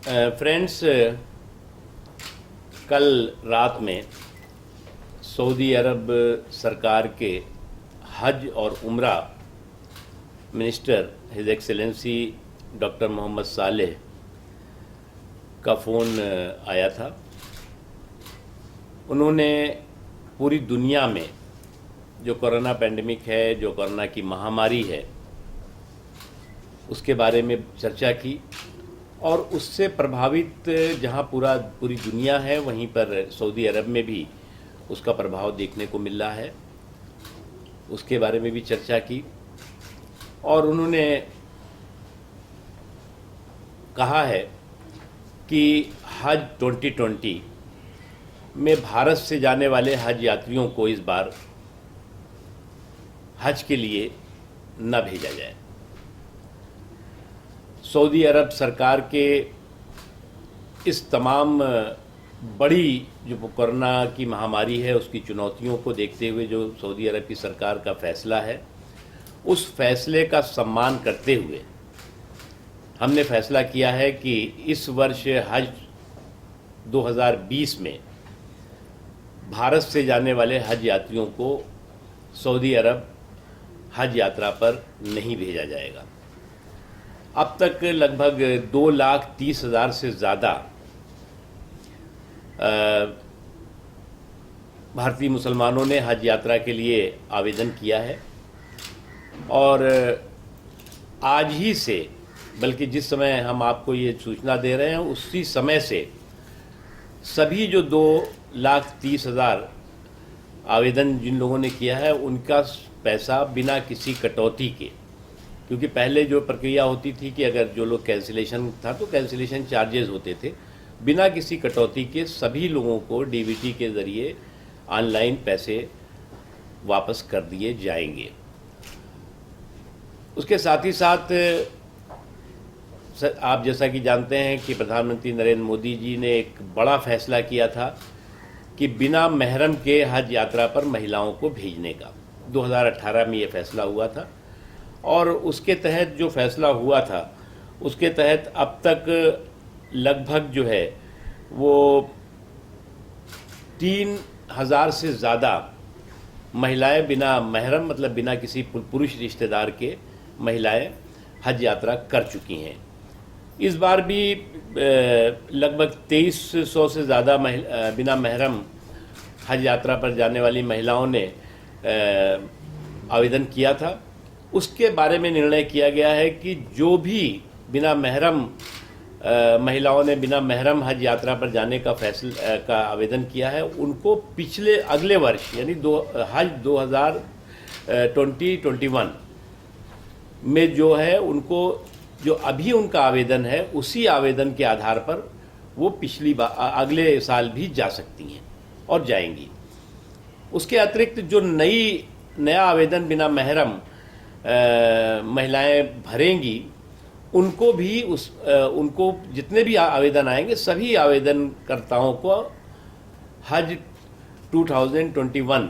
Friends, कल रात में सऊदी अरब सरकार के हज और उम्रा minister his excellency doctor Mohammed Saleh का फ़ोन आया था। उन्होंने पूरी दुनिया में जो कोरोना पेंडेमिक है, जो कोरोना की महामारी है, उसके बारे में चर्चा की और उससे प्रभावित जहां पूरी दुनिया है, वहीं पर सऊदी अरब में भी उसका प्रभाव देखने को मिल रहा है, उसके बारे में भी चर्चा की। और उन्होंने कहा है कि हज 2020 में भारत से जाने वाले हज यात्रियों को इस बार हज के लिए न भेजा जाए। सऊदी अरब सरकार के इस तमाम बड़ी जो कोरोना की महामारी है, उसकी चुनौतियों को देखते हुए जो सऊदी अरब की सरकार का फैसला है, उस फैसले का सम्मान करते हुए हमने फैसला किया है कि इस वर्ष हज 2020 में भारत से जाने वाले हज यात्रियों को सऊदी अरब हज यात्रा पर नहीं भेजा जाएगा। अब तक लगभग 2,30,000 से ज़्यादा भारतीय मुसलमानों ने हज यात्रा के लिए आवेदन किया है और आज ही से, बल्कि जिस समय हम आपको ये सूचना दे रहे हैं उसी समय से सभी जो 2,30,000 आवेदन जिन लोगों ने किया है उनका पैसा बिना किसी कटौती के, क्योंकि पहले जो प्रक्रिया होती थी कि अगर जो लोग कैंसिलेशन था तो कैंसिलेशन चार्जेस होते थे, बिना किसी कटौती के सभी लोगों को डीबीटी के ज़रिए ऑनलाइन पैसे वापस कर दिए जाएंगे। उसके साथ ही साथ आप जैसा कि जानते हैं कि प्रधानमंत्री नरेंद्र मोदी जी ने एक बड़ा फैसला किया था कि बिना महरम के हज यात्रा पर महिलाओं को भेजने का 2018 में ये फैसला हुआ था। और उसके तहत जो फैसला हुआ था उसके तहत अब तक लगभग जो है वो 3,000 से ज़्यादा महिलाएं बिना महरम, मतलब बिना किसी पुरुष रिश्तेदार के महिलाएं हज यात्रा कर चुकी हैं। इस बार भी लगभग 2,300 से ज़्यादा बिना महरम हज यात्रा पर जाने वाली महिलाओं ने आवेदन किया था। उसके बारे में निर्णय किया गया है कि जो भी बिना महरम महिलाओं ने बिना महरम हज यात्रा पर जाने का आवेदन किया है, उनको अगले वर्ष यानी हज 2021 में जो है उनको जो अभी उनका आवेदन है उसी आवेदन के आधार पर वो अगले साल भी जा सकती हैं और जाएंगी। उसके अतिरिक्त जो नया आवेदन बिना महरम महिलाएं भरेंगी, उनको भी उनको जितने भी आवेदन आएंगे सभी आवेदनकर्ताओं को हज 2021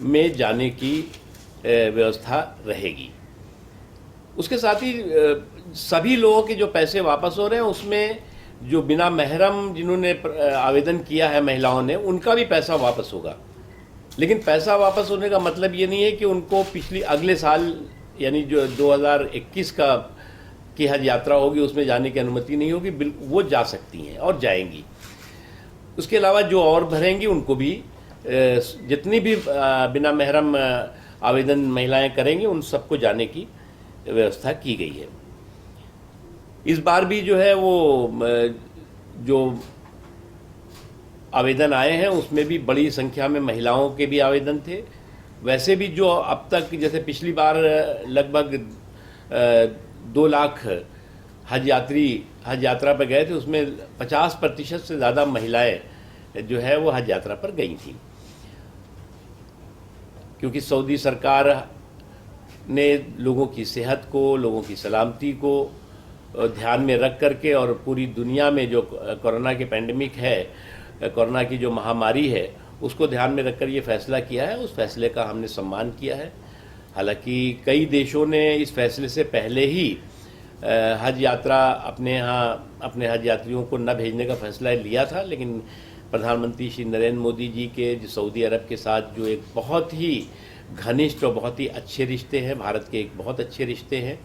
में जाने की व्यवस्था रहेगी। उसके साथ ही सभी लोगों के जो पैसे वापस हो रहे हैं उसमें जो बिना महरम जिन्होंने आवेदन किया है महिलाओं ने, उनका भी पैसा वापस होगा। लेकिन पैसा वापस होने का मतलब ये नहीं है कि उनको अगले साल यानी जो 2021 की हज यात्रा होगी उसमें जाने की अनुमति नहीं होगी, वो जा सकती हैं और जाएंगी। उसके अलावा जो और भरेंगी उनको भी जितनी भी बिना महरम आवेदन महिलाएं करेंगी उन सबको जाने की व्यवस्था की गई है। इस बार भी जो है वो जो आवेदन आए हैं उसमें भी बड़ी संख्या में महिलाओं के भी आवेदन थे। वैसे भी जो अब तक, जैसे पिछली बार लगभग 2 लाख हज यात्रा पर गए थे, उसमें 50% से ज़्यादा महिलाएं जो है वो हज यात्रा पर गई थी, क्योंकि सऊदी सरकार ने लोगों की सेहत को, लोगों की सलामती को ध्यान में रख करके और पूरी दुनिया में जो कोरोना के पेंडेमिक है, कोरोना की जो महामारी है, उसको ध्यान में रखकर ये फैसला किया है। उस फैसले का हमने सम्मान किया है। हालांकि कई देशों ने इस फैसले से पहले ही हज यात्रा अपने यहाँ अपने हज यात्रियों को न भेजने का फैसला लिया था, लेकिन प्रधानमंत्री श्री नरेंद्र मोदी जी के जो सऊदी अरब के साथ जो एक बहुत ही घनिष्ठ और बहुत ही अच्छे रिश्ते हैं, भारत के एक बहुत अच्छे रिश्ते हैं,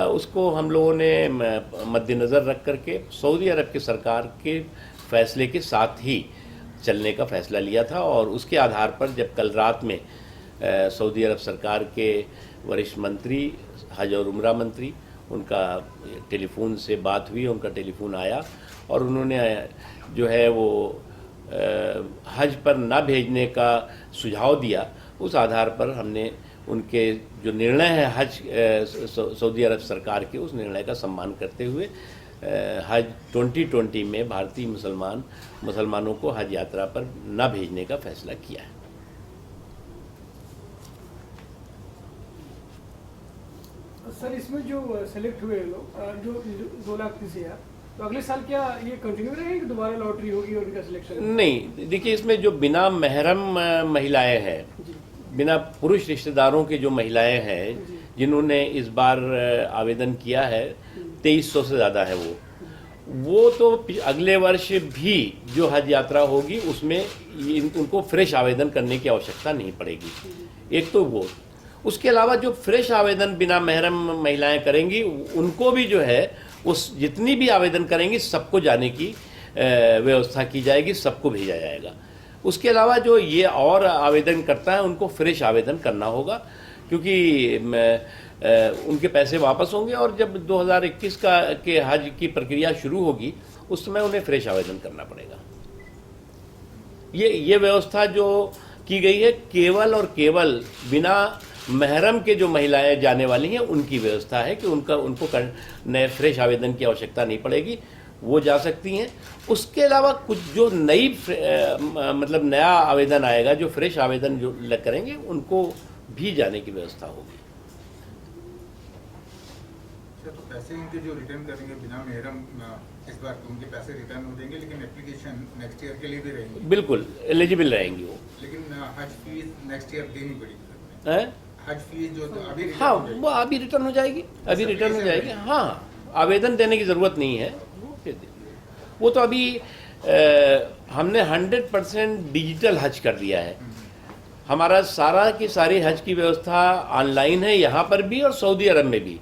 उसको हम लोगों ने मद्देनज़र रख करके सऊदी अरब की सरकार के फैसले के साथ ही चलने का फ़ैसला लिया था। और उसके आधार पर जब कल रात में सऊदी अरब सरकार के वरिष्ठ मंत्री, हज और उम्रा मंत्री, उनका टेलीफोन से बात हुई, उनका टेलीफोन आया और उन्होंने जो है वो हज पर ना भेजने का सुझाव दिया। उस आधार पर हमने उनके जो निर्णय है हज सऊदी अरब सरकार के, उस निर्णय का सम्मान करते हुए हज 2020 में भारतीय मुसलमानों को हज यात्रा पर न भेजने का फैसला किया है। सर, इसमें जो सेलेक्ट हुए लोग जो 2 लाख 30,000, तो अगले साल क्या ये कंटिन्यू रहेंगे कि दोबारा लॉटरी होगी और इनका सिलेक्शन? नहीं, देखिए, इसमें जो बिना महरम महिलाएं हैं, बिना पुरुष रिश्तेदारों के जो महिलाएं हैं जिन्होंने इस बार आवेदन किया है, 2300 से ज़्यादा है वो तो अगले वर्ष भी जो हज यात्रा होगी उसमें उनको फ्रेश आवेदन करने की आवश्यकता नहीं पड़ेगी। एक तो वो, उसके अलावा जो फ्रेश आवेदन बिना महरम महिलाएं करेंगी उनको भी जो है उस जितनी भी आवेदन करेंगी सबको जाने की व्यवस्था की जाएगी, सबको भेजा जाएगा। उसके अलावा जो ये और आवेदन करता है उनको फ्रेश आवेदन करना होगा, क्योंकि उनके पैसे वापस होंगे और जब 2021 के हज की प्रक्रिया शुरू होगी उस समय उन्हें फ्रेश आवेदन करना पड़ेगा। ये व्यवस्था जो की गई है केवल और केवल बिना महरम के जो महिलाएं जाने वाली हैं उनकी व्यवस्था है कि उनको नए फ्रेश आवेदन की आवश्यकता नहीं पड़ेगी, वो जा सकती हैं। उसके अलावा कुछ जो मतलब नया आवेदन आएगा, जो फ्रेश आवेदन जो करेंगे उनको भी जाने की व्यवस्था होगी। तो पैसे इनके जो रिटर्न करेंगे बिना महरम, इस बार उनके पैसे रिटर्न हो जाएंगे, लेकिन एप्लीकेशन नेक्स्ट ईयर के लिए भी रहेंगी? बिल्कुल एलिजिबल रहेंगी वो। लेकिन हज फीस नेक्स्ट ईयर देनी पड़ेगी है? हज फीस जो अभी हाँ, वो अभी रिटर्न हो जाएगी, अभी रिटर्न हो जाएगी। हाँ, आवेदन देने की ज़रूरत नहीं है, वो तो अभी हमने 100% डिजिटल हज कर दिया है। हमारा सारा की सारी हज की व्यवस्था ऑनलाइन है, यहाँ पर भी और सऊदी अरब में भी।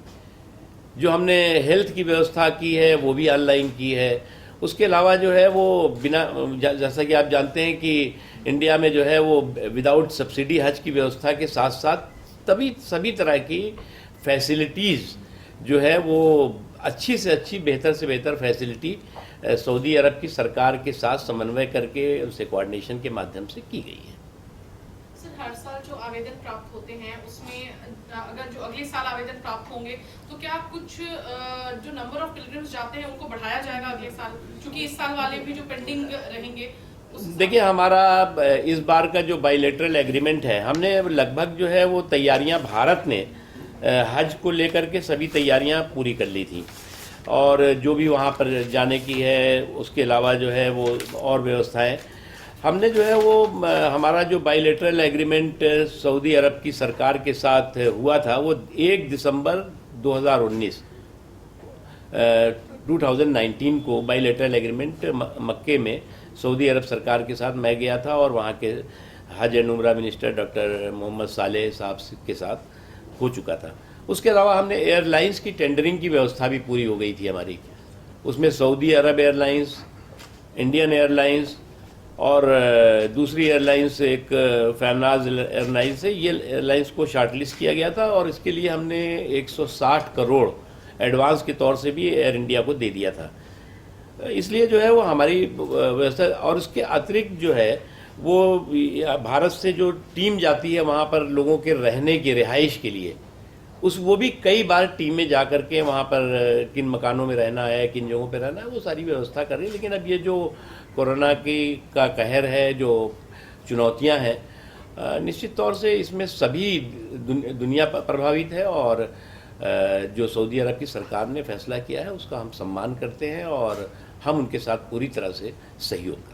जो हमने हेल्थ की व्यवस्था की है वो भी ऑनलाइन की है। उसके अलावा जो है वो बिना, जैसा कि आप जानते हैं कि इंडिया में जो है वो विदाउट सब्सिडी हज की व्यवस्था के साथ साथ सभी तरह की फैसिलिटीज़ जो है वो अच्छी से अच्छी, बेहतर से बेहतर फैसिलिटी सऊदी अरब की सरकार के साथ समन्वय करके उनसे कोऑर्डिनेशन के माध्यम से की गई है। सर, हर साल जो आवेदन प्राप्त होते हैं उसमें अगर जो अगले साल आवेदन प्राप्त होंगे तो क्या कुछ जो नंबर ऑफ पिलग्रिम्स जाते हैं उनको बढ़ाया जाएगा अगले साल, क्योंकि इस साल वाले भी जो पेंडिंग रहेंगे? देखिए, हमारा इस बार का जो बायलैटरल एग्रीमेंट है, हमने लगभग जो है वो तैयारियां, भारत ने हज को लेकर के सभी तैयारियां पूरी कर ली थी और जो भी वहाँ पर जाने की है, उसके अलावा जो है वो और व्यवस्थाएं हमने जो है वो हमारा जो बायलैटरल एग्रीमेंट सऊदी अरब की सरकार के साथ हुआ था वो 1 दिसंबर 2019 को बायलैटरल एग्रीमेंट मक्के में सऊदी अरब सरकार के साथ मैं गया था और वहाँ के हज एंड उम्रा मिनिस्टर डॉक्टर मोहम्मद सालेह साहब के साथ हो चुका था। उसके अलावा हमने एयरलाइंस की टेंडरिंग की व्यवस्था भी पूरी हो गई थी हमारी। उसमें सऊदी अरब एयरलाइंस, इंडियन एयरलाइंस और दूसरी एयरलाइंस एक फैमनाज एयरलाइंस है, ये एयरलाइंस को शॉर्टलिस्ट किया गया था और इसके लिए हमने 160 करोड़ एडवांस के तौर से भी एयर इंडिया को दे दिया था। इसलिए जो है वो हमारी व्यवस्था, और उसके अतिरिक्त जो है वो भारत से जो टीम जाती है वहाँ पर लोगों के रहने की, रिहाइश के लिए, वो भी कई बार टीमें जा कर के वहाँ पर किन मकानों में रहना है, किन जगहों पे रहना है, वो सारी व्यवस्था कर रही है। लेकिन अब ये जो कोरोना का कहर है, जो चुनौतियाँ हैं, निश्चित तौर से इसमें सभी दुनिया प्रभावित है और जो सऊदी अरब की सरकार ने फैसला किया है उसका हम सम्मान करते हैं और हम उनके साथ पूरी तरह से सहयोग करते हैं।